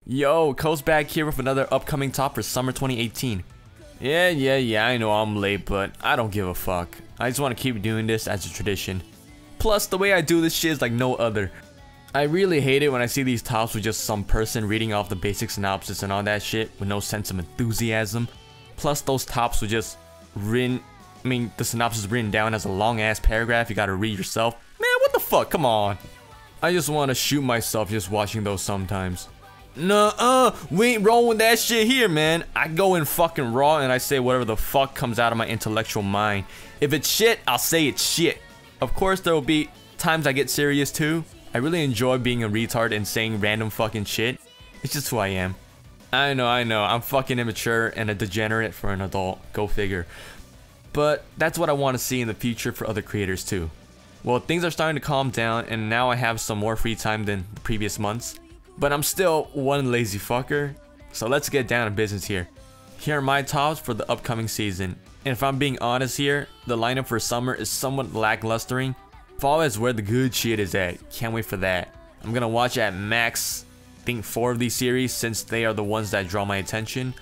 Yo, Ko's back here with another upcoming top for summer 2018. Yeah, I know I'm late, but I don't give a fuck. I just want to keep doing this as a tradition. Plus, the way I do this shit is like no other. I really hate it when I see these tops with just some person reading off the basic synopsis and all that shit with no sense of enthusiasm. Plus, those tops with just the synopsis written down as a long ass paragraph you gotta read yourself. Man, what the fuck? Come on. I just want to shoot myself just watching those sometimes. Nuh-uh, we ain't rolling with that shit here, man. I go in fucking raw and I say whatever the fuck comes out of my intellectual mind. If it's shit, I'll say it's shit. Of course, there will be times I get serious too. I really enjoy being a retard and saying random fucking shit. It's just who I am. I know, I'm fucking immature and a degenerate for an adult. Go figure. But that's what I want to see in the future for other creators too. Well, things are starting to calm down and now I have some more free time than the previous months. But I'm still one lazy fucker, so let's get down to business here. Here are my tops for the upcoming season. And if I'm being honest here, the lineup for summer is somewhat lacklustering. Fall is where the good shit is at. Can't wait for that. I'm gonna watch at max, I think 4 of these series since they are the ones that draw my attention.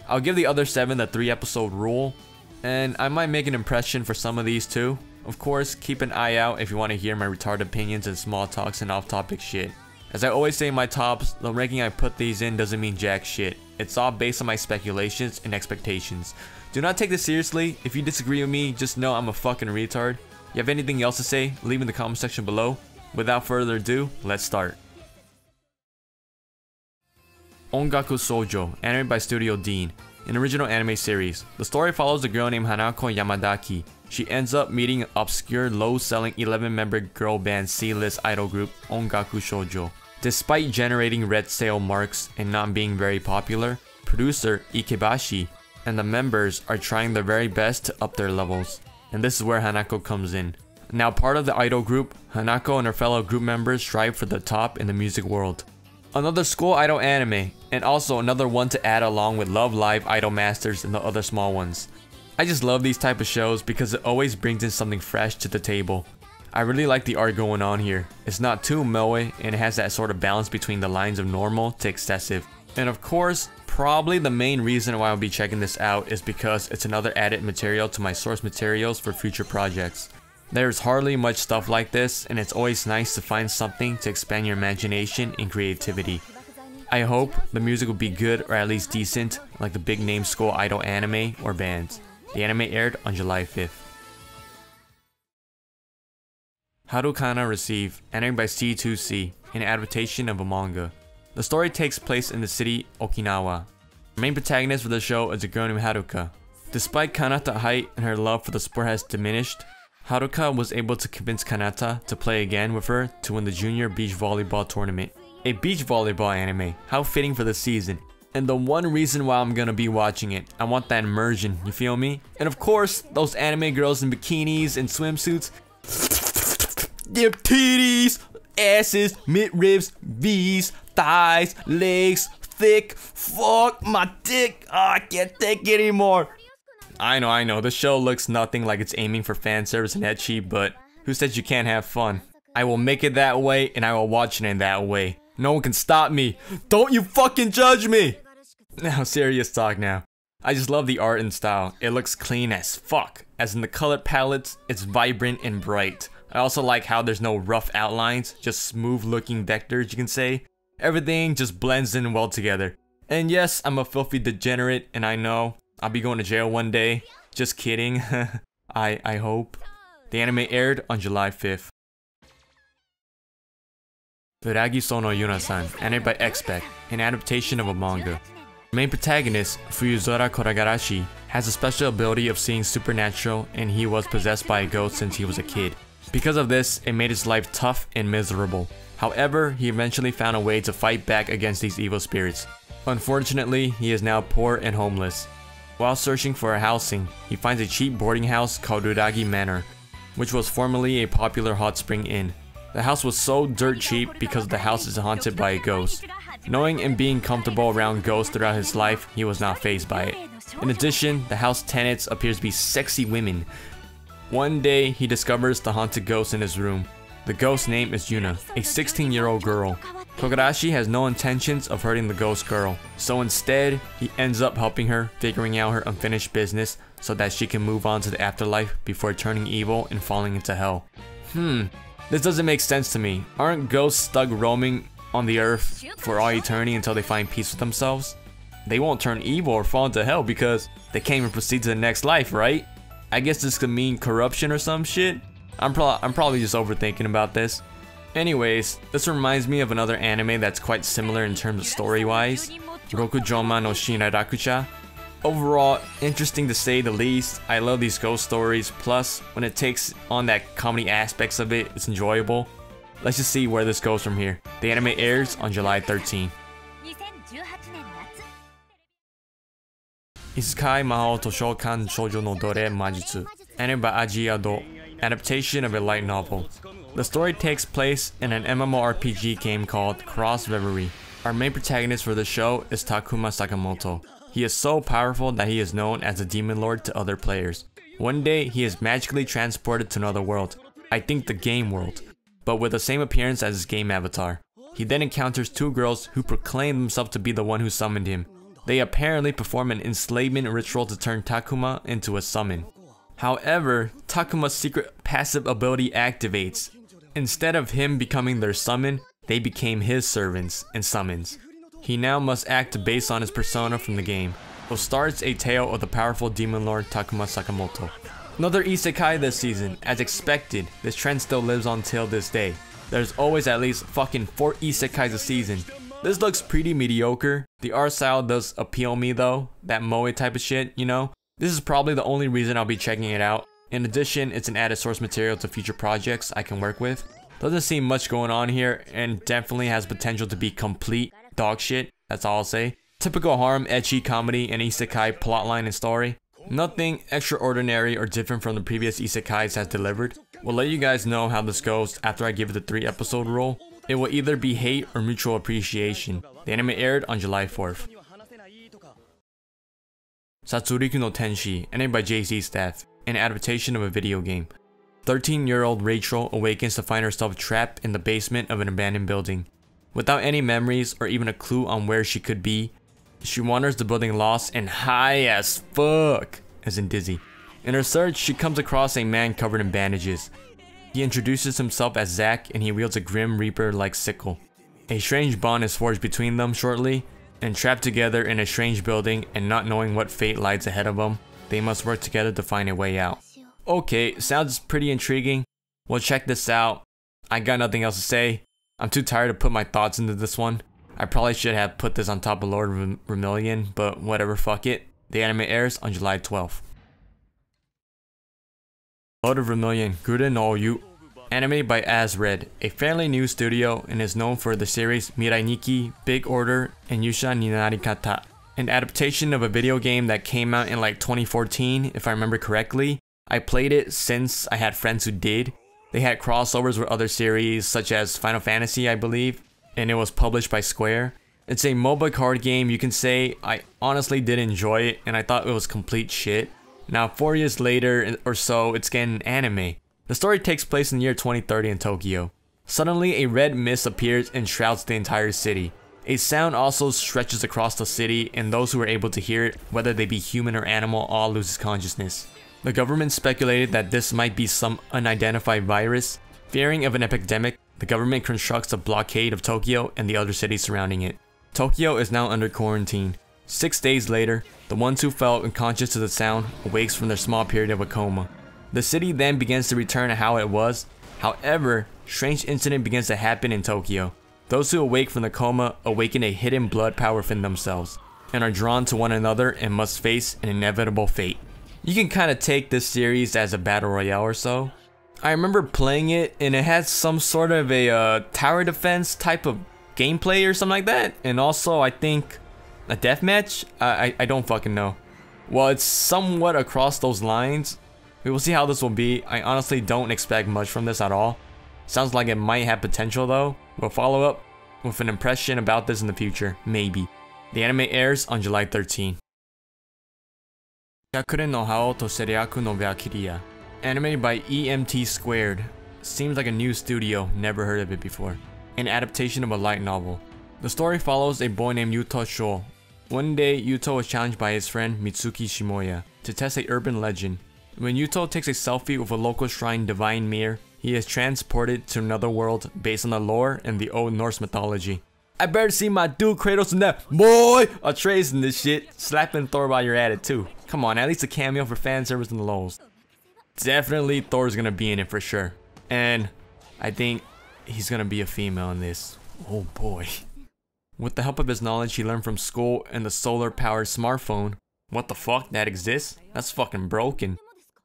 I'll give the other 7 the 3-episode rule. And I might make an impression for some of these too. Of course, keep an eye out if you want to hear my retarded opinions and small talks and off-topic shit. As I always say in my tops, the ranking I put these in doesn't mean jack shit. It's all based on my speculations and expectations. Do not take this seriously. If you disagree with me, just know I'm a fucking retard. You have anything else to say? Leave in the comment section below. Without further ado, let's start. Onuaku Sojo, animated by Studio Dean, an original anime series. The story follows a girl named Hanako Yamadaki. She ends up meeting an obscure, low-selling 11-member girl band C-list idol group, Onuaku Sojo. Despite generating red sale marks and not being very popular, producer Ikebashi and the members are trying their very best to up their levels. And this is where Hanako comes in. Now part of the idol group, Hanako and her fellow group members strive for the top in the music world. Another school idol anime, and also another one to add along with Love Live, Idol Masters, and the other small ones. I just love these type of shows because it always brings in something fresh to the table. I really like the art going on here. It's not too moe and it has that sort of balance between the lines of normal to excessive. And of course, probably the main reason why I'll be checking this out is because it's another added material to my source materials for future projects. There's hardly much stuff like this and it's always nice to find something to expand your imagination and creativity. I hope the music will be good or at least decent like the big name school idol anime or bands. The anime aired on July 5th. Harukana Receive, animated by C2C, an adaptation of a manga. The story takes place in the city Okinawa. The main protagonist for the show is a girl named Haruka. Despite Kanata's height and her love for the sport has diminished, Haruka was able to convince Kanata to play again with her to win the junior beach volleyball tournament. A beach volleyball anime, how fitting for the season. And the one reason why I'm gonna be watching it, I want that immersion, you feel me? And of course, those anime girls in bikinis and swimsuits. Their titties, asses, midribs, V's, thighs, legs, thick, fuck my dick. I can't take it anymore. I know, the show looks nothing like it's aiming for fan service and ecchi, but who says you can't have fun? I will make it that way and I will watch it in that way. No one can stop me. Don't you fucking judge me! Now, serious talk now. I just love the art and style. It looks clean as fuck. As in the color palettes, it's vibrant and bright. I also like how there's no rough outlines, just smooth looking vectors you can say. Everything just blends in well together. And yes, I'm a filthy degenerate and I know I'll be going to jail one day. Just kidding. I hope. The anime aired on July 5th. Viragiso no Yuna-san, animated by Expect, an adaptation of a manga. The main protagonist, Fuyuzora Koragarashi, has a special ability of seeing supernatural and he was possessed by a ghost since he was a kid. Because of this, it made his life tough and miserable. However, he eventually found a way to fight back against these evil spirits. Unfortunately, he is now poor and homeless. While searching for a housing, he finds a cheap boarding house called Uragi Manor, which was formerly a popular hot spring inn. The house was so dirt cheap because the house is haunted by a ghost. Knowing and being comfortable around ghosts throughout his life, he was not fazed by it. In addition, the house tenants appears to be sexy women. One day, he discovers the haunted ghost in his room. The ghost's name is Yuna, a 16-year-old girl. Kogarashi has no intentions of hurting the ghost girl, so instead, he ends up helping her, figuring out her unfinished business so that she can move on to the afterlife before turning evil and falling into hell. This doesn't make sense to me. Aren't ghosts stuck roaming on the earth for all eternity until they find peace with themselves? They won't turn evil or fall into hell because they can't even proceed to the next life, right? I guess this could mean corruption or some shit. I'm probably just overthinking about this. Anyways, this reminds me of another anime that's quite similar in terms of story-wise, Rokujoma no Shinrakucha. Overall, interesting to say the least. I love these ghost stories, plus when it takes on that comedy aspects of it, it's enjoyable. Let's just see where this goes from here. The anime airs on July 13. Isekai Mahou Toshokan Shoujo no Dore Majutsu, anime by Aji, adaptation of a light novel. The story takes place in an MMORPG game called Cross Reverie. Our main protagonist for the show is Takuma Sakamoto. He is so powerful that he is known as a demon lord to other players. One day, he is magically transported to another world, I think the game world, but with the same appearance as his game avatar. He then encounters two girls who proclaim themselves to be the one who summoned him. They apparently perform an enslavement ritual to turn Takuma into a summon. However, Takuma's secret passive ability activates. Instead of him becoming their summon, they became his servants and summons. He now must act based on his persona from the game. So starts a tale of the powerful demon lord Takuma Sakamoto. Another isekai this season. As expected, this trend still lives on till this day. There's always at least fucking 4 isekais a season. This looks pretty mediocre. The art style does appeal me though, that moe type of shit, you know? This is probably the only reason I'll be checking it out. In addition, it's an added source material to future projects I can work with. Doesn't seem much going on here, and definitely has potential to be complete dog shit, that's all I'll say. Typical harem, ecchi comedy, and isekai plotline and story. Nothing extraordinary or different from the previous isekais has delivered. We'll let you guys know how this goes after I give it the 3-episode rule. It will either be hate or mutual appreciation. The anime aired on July 4th. Satsuki No Tension, anime by JC Staff, an adaptation of a video game. 13-year-old Rachel awakens to find herself trapped in the basement of an abandoned building. Without any memories or even a clue on where she could be, she wanders the building lost and high as fuck, as in dizzy. In her search, she comes across a man covered in bandages. He introduces himself as Zack and he wields a Grim Reaper-like sickle. A strange bond is forged between them shortly, and trapped together in a strange building and not knowing what fate lies ahead of them, they must work together to find a way out. Okay, sounds pretty intriguing. Well, check this out. I got nothing else to say. I'm too tired to put my thoughts into this one. I probably should have put this on top of Lord Vermilion, but whatever, fuck it. The anime airs on July 12th. Lord of Vermilion, Gura no Yu, animated by Asred, a fairly new studio and is known for the series Mirai Nikki, Big Order, and Yusha ni Narikata. An adaptation of a video game that came out in like 2014, if I remember correctly. I played it since I had friends who did. They had crossovers with other series such as Final Fantasy, I believe, and it was published by Square. It's a MOBA card game, you can say. I honestly did enjoy it and I thought it was complete shit. Now 4 years later or so, it's getting anime. The story takes place in the year 2030 in Tokyo. Suddenly a red mist appears and shrouds the entire city. A sound also stretches across the city and those who are able to hear it, whether they be human or animal, all loses consciousness. The government speculated that this might be some unidentified virus. Fearing of an epidemic, the government constructs a blockade of Tokyo and the other cities surrounding it. Tokyo is now under quarantine. 6 days later, the ones who fell unconscious to the sound awakes from their small period of a coma. The city then begins to return to how it was. However, strange incident begins to happen in Tokyo. Those who awake from the coma awaken a hidden blood power within themselves and are drawn to one another and must face an inevitable fate. You can kind of take this series as a battle royale or so. I remember playing it and it had some sort of a tower defense type of gameplay or something like that. And also I think a deathmatch? I don't fucking know. Well, it's somewhat across those lines. We will see how this will be. I honestly don't expect much from this at all. Sounds like it might have potential though. We'll follow up with an impression about this in the future, maybe. The anime airs on July 13. Yakuren no Hao to Seriaku no Valkyria, animated by EMT Squared. seems like a new studio, never heard of it before. An adaptation of a light novel. The story follows a boy named Yuto Sho. One day, Yuto was challenged by his friend Mitsuki Shimoya to test a urban legend. When Yuto takes a selfie with a local shrine divine mirror, he is transported to another world based on the lore and the old Norse mythology. I better see my dude Kratos in that, boy! Atreus in this shit. Slapping Thor while you're at it too. Come on, at least a cameo for fan service in the lols. Definitely Thor's gonna be in it for sure. And I think he's gonna be a female in this. Oh boy. With the help of his knowledge he learned from school and the solar-powered smartphone. What the fuck? That exists? That's fucking broken.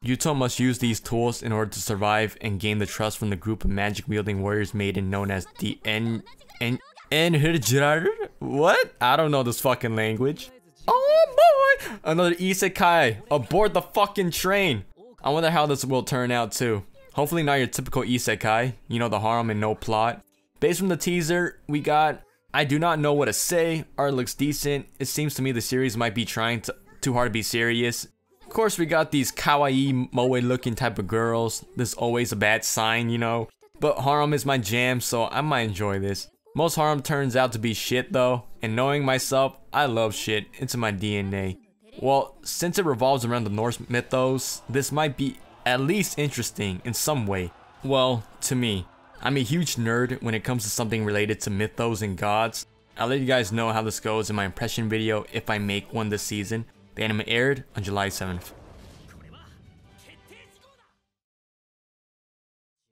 Yuto must use these tools in order to survive and gain the trust from the group of magic-wielding warriors maiden known as the What? I don't know this fucking language. Oh boy! Another isekai aboard the fucking train. I wonder how this will turn out too. Hopefully not your typical isekai. You know, the harem and no plot. Based from the teaser, we got... I do not know what to say. Art looks decent. It seems to me the series might be trying too hard to be serious. Of course, we got these kawaii moe looking type of girls. This is always a bad sign, you know. But harem is my jam, so I might enjoy this. Most harem turns out to be shit though. And knowing myself, I love shit. It's in my DNA. Well, since it revolves around the Norse mythos, this might be at least interesting in some way. Well, to me. I'm a huge nerd when it comes to something related to mythos and gods. I'll let you guys know how this goes in my impression video if I make one this season. The anime aired on July 7th.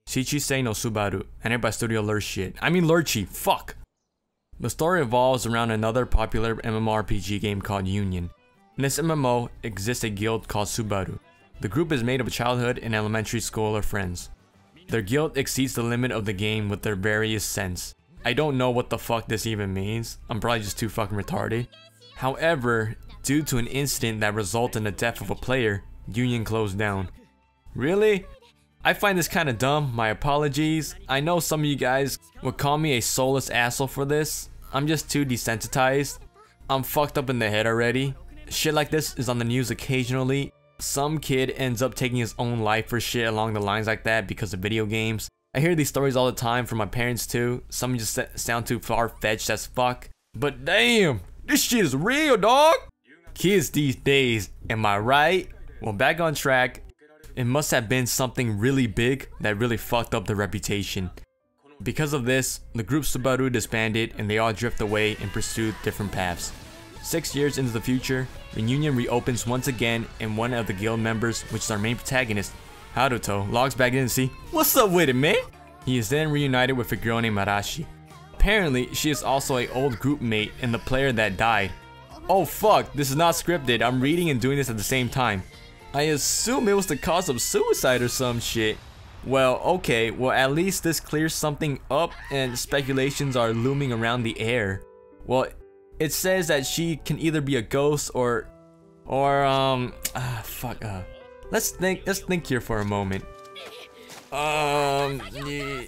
Shichise no Subaru, anime by Studio Lurchi, fuck! The story revolves around another popular MMORPG game called Union. In this MMO exists a guild called Subaru. The group is made of childhood and elementary school friends. Their guild exceeds the limit of the game with their various sense. I don't know what the fuck this even means. I'm probably just too fucking retarded. However, due to an incident that resulted in the death of a player, Union closed down. Really? I find this kinda dumb, my apologies. I know some of you guys would call me a soulless asshole for this. I'm just too desensitized. I'm fucked up in the head already. Shit like this is on the news occasionally. Some kid ends up taking his own life for shit along the lines like that because of video games. I hear these stories all the time from my parents too. Some just sound too far-fetched as fuck. But damn, this shit is real, dog. Kids these days, am I right? Well, back on track. It must have been something really big that really fucked up their reputation. Because of this, the group Subaru disbanded and they all drift away and pursued different paths. 6 years into the future, Reunion reopens once again and one of the guild members, which is our main protagonist, Haruto, logs back in and see, what's up with it, man? He is then reunited with a girl named Arashi. Apparently, she is also an old group mate and the player that died. Oh fuck, this is not scripted, I'm reading and doing this at the same time. I assume it was the cause of suicide or some shit. Well, okay, well at least this clears something up and speculations are looming around the air. Well, it says that she can either be a ghost or let's think here for a moment. Yeah.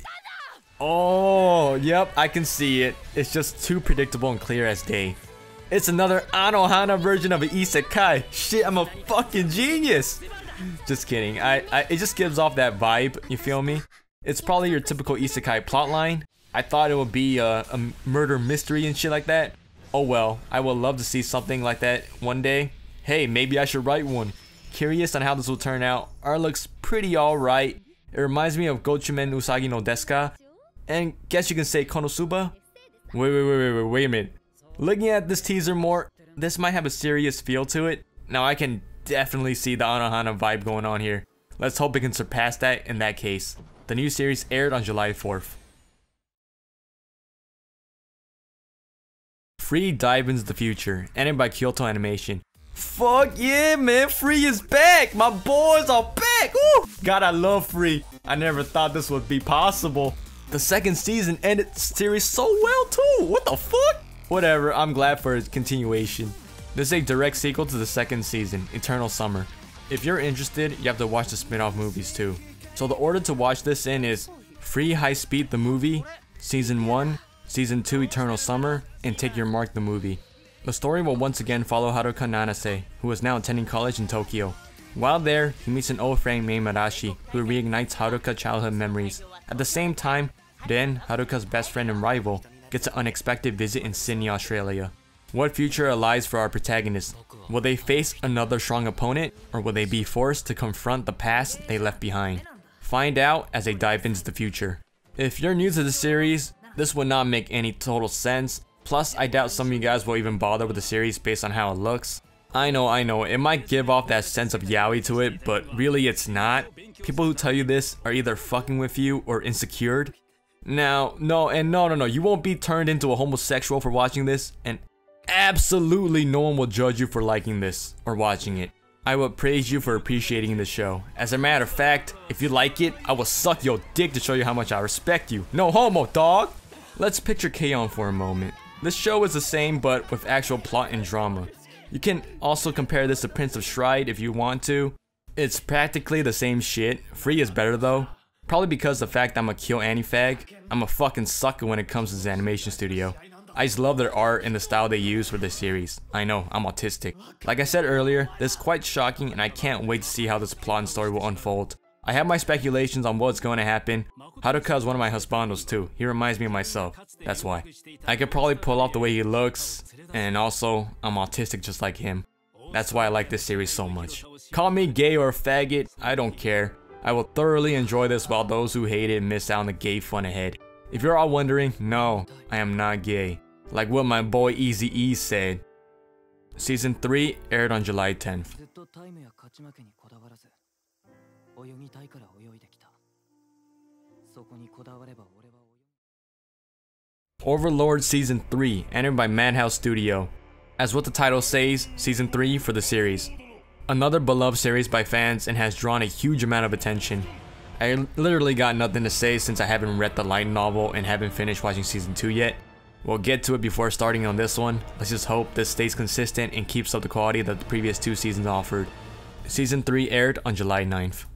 Oh, yep, I can see it. It's just too predictable and clear as day. It's another Anohana version of an isekai. Shit, I'm a fucking genius. Just kidding. It just gives off that vibe, you feel me? It's probably your typical isekai plotline. I thought it would be a murder mystery and shit like that. Oh well, I would love to see something like that one day. Hey, maybe I should write one. Curious on how this will turn out. Art looks pretty alright. It reminds me of Gochumen Usagi no Deska. And guess you can say Konosuba? Wait a minute. Looking at this teaser more, this might have a serious feel to it. Now I can definitely see the Anohana vibe going on here. Let's hope it can surpass that in that case. The new series aired on July 4th. Free Dive into the Future, anime by Kyoto Animation. Fuck yeah, man, Free is back! My boys are back! Woo! God, I love Free. I never thought this would be possible. The second season ended the series so well too! What the fuck? Whatever, I'm glad for its continuation. This is a direct sequel to the second season, Eternal Summer. If you're interested, you have to watch the spin-off movies too. So the order to watch this in is Free High Speed the movie, Season 1, Season 2 Eternal Summer, and Take Your Mark the movie. The story will once again follow Haruka Nanase, who is now attending college in Tokyo. While there, he meets an old friend named Arashi, who reignites Haruka's childhood memories. At the same time, then Haruka's best friend and rival gets an unexpected visit in Sydney, Australia. What future lies for our protagonists? Will they face another strong opponent, or will they be forced to confront the past they left behind? Find out as they dive into the future. If you're new to the series, this would not make any total sense. Plus, I doubt some of you guys will even bother with the series based on how it looks. I know, it might give off that sense of yaoi to it, but really it's not. People who tell you this are either fucking with you or insecure. Now, no, you won't be turned into a homosexual for watching this, and absolutely no one will judge you for liking this or watching it. I will praise you for appreciating the show. As a matter of fact, if you like it, I will suck your dick to show you how much I respect you. No homo, dog! Let's picture K-On! For a moment. This show is the same, but with actual plot and drama. You can also compare this to Prince of Stride if you want to. It's practically the same shit. Free is better though. Probably because the fact I'm a kill anti-fag. I'm a fucking sucker when it comes to this animation studio. I just love their art and the style they use for this series. I know, I'm autistic. Like I said earlier, this is quite shocking and I can't wait to see how this plot and story will unfold. I have my speculations on what's going to happen. Haruka is one of my husbandos too. He reminds me of myself. That's why. I could probably pull off the way he looks. And also, I'm autistic just like him. That's why I like this series so much. Call me gay or a faggot, I don't care. I will thoroughly enjoy this while those who hate it miss out on the gay fun ahead. If you're all wondering, no, I am not gay. Like what my boy Eazy-E said. Season 3 aired on July 10th. Overlord Season 3, entered by Madhouse Studio. As what the title says, Season 3 for the series. Another beloved series by fans and has drawn a huge amount of attention. I literally got nothing to say since I haven't read the light novel and haven't finished watching Season 2 yet. We'll get to it before starting on this one. Let's just hope this stays consistent and keeps up the quality that the previous 2 seasons offered. Season 3 aired on July 9th.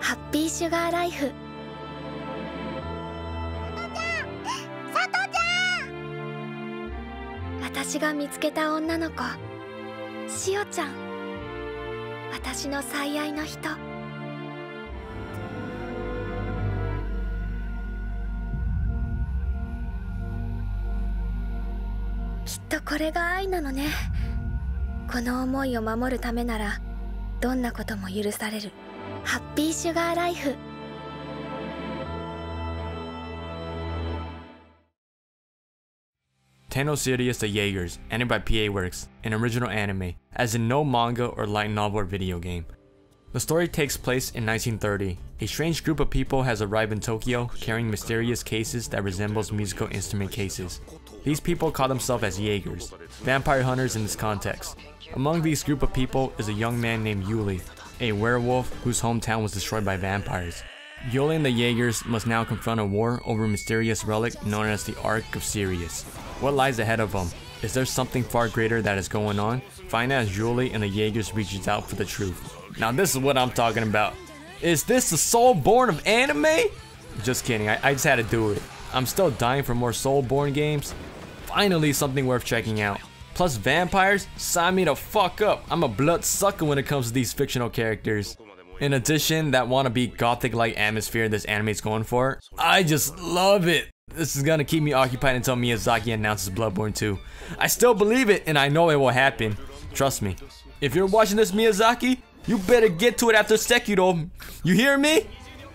Happy Sugar Life. 私が見つけた女の子、しおちゃん。私の最愛の人。きっとこれが愛なのね。この思いを守るためなら、どんなことも許される。ハッピーシュガーライフ。Tenno Series The Jaegers, ended by PA Works, an original anime, as in no manga or light novel or video game. The story takes place in 1930. A strange group of people has arrived in Tokyo carrying mysterious cases that resembles musical instrument cases. These people call themselves as Jaegers, vampire hunters in this context. Among these group of people is a young man named Yuli, a werewolf whose hometown was destroyed by vampires. Yuli and the Jaegers must now confront a war over a mysterious relic known as the Ark of Sirius. What lies ahead of them? Is there something far greater that is going on? Find out as Yuli and the Jaegers reaches out for the truth. Now this is what I'm talking about. Is this the Soulborn of anime? Just kidding, I just had to do it. I'm still dying for more Soulborn games. Finally something worth checking out. Plus vampires? Sign me the fuck up. I'm a blood sucker when it comes to these fictional characters. In addition, that wannabe gothic-like atmosphere this anime is going for, I just love it. This is gonna keep me occupied until Miyazaki announces Bloodborne 2. I still believe it, and I know it will happen. Trust me. If you're watching this, Miyazaki, you better get to it after Sekiro. You hear me?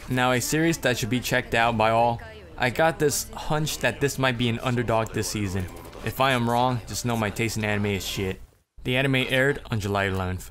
Now, a series that should be checked out by all. I got this hunch that this might be an underdog this season. If I am wrong, just know my taste in anime is shit. The anime aired on July 11th.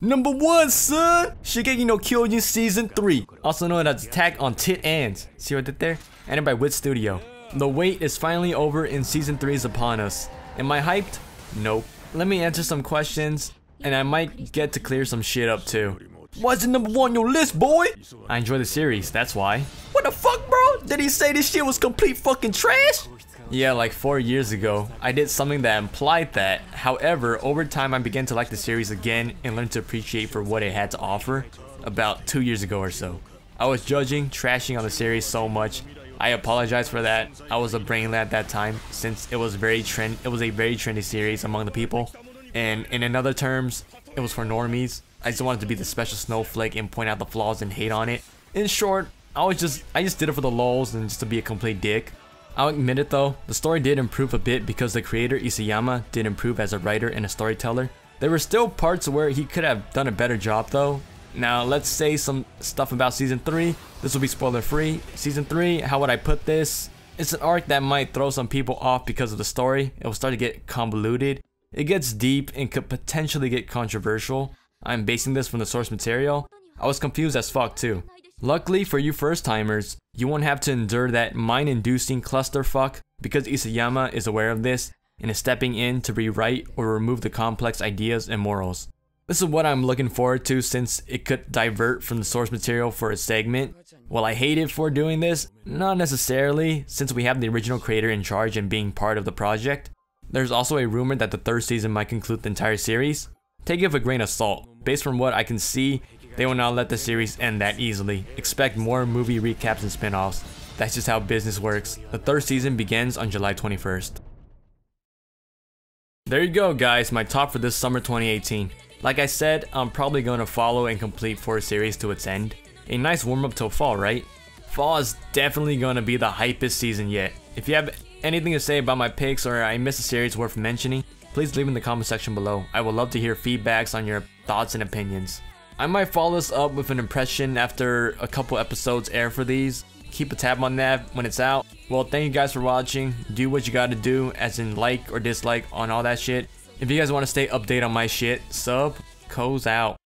Number 1, son! Shingeki no Kyojin Season 3, also known as Attack on Tit Ants. See what I did there? Ended by Wit Studio. The wait is finally over and Season 3 is upon us. Am I hyped? Nope. Let me answer some questions, and I might get to clear some shit up too. Why is it number 1 on your list, boy? I enjoy the series, that's why. What the fuck, bro? Did he say this shit was complete fucking trash? Yeah, like 4 years ago, I did something that implied that. However, over time I began to like the series again and learn to appreciate for what it had to offer about 2 years ago or so. I was judging, trashing on the series so much, I apologize for that. I was a brainlet at that time since it was a very trendy series among the people. And in another terms, it was for normies. I just wanted to be the special snowflake and point out the flaws and hate on it. In short, I just did it for the lulz and just to be a complete dick. I'll admit it though, the story did improve a bit because the creator Isayama did improve as a writer and a storyteller. There were still parts where he could have done a better job though. Now let's say some stuff about season 3. This will be spoiler free. Season 3, how would I put this? It's an arc that might throw some people off because of the story. It will start to get convoluted. It gets deep and could potentially get controversial. I'm basing this from the source material. I was confused as fuck too. Luckily for you first timers, you won't have to endure that mind-inducing clusterfuck because Isayama is aware of this and is stepping in to rewrite or remove the complex ideas and morals. This is what I'm looking forward to since it could divert from the source material for a segment. Will I hate it for doing this? Not necessarily, since we have the original creator in charge and being part of the project. There's also a rumor that the 3rd season might conclude the entire series. Take it with a grain of salt. Based from what I can see, they will not let the series end that easily. Expect more movie recaps and spin-offs. That's just how business works. The 3rd season begins on July 21st. There you go guys, my top for this summer 2018. Like I said, I'm probably going to follow and complete 4 series to its end. A nice warm up till fall, right? Fall is definitely going to be the hypest season yet. If you have anything to say about my picks or I missed a series worth mentioning, please leave in the comment section below. I would love to hear feedbacks on your thoughts and opinions. I might follow this up with an impression after a couple episodes air for these. Keep a tab on that when it's out. Well, thank you guys for watching. Do what you gotta do, as in like or dislike on all that shit. If you guys want to stay updated on my shit, sub, Kohz out.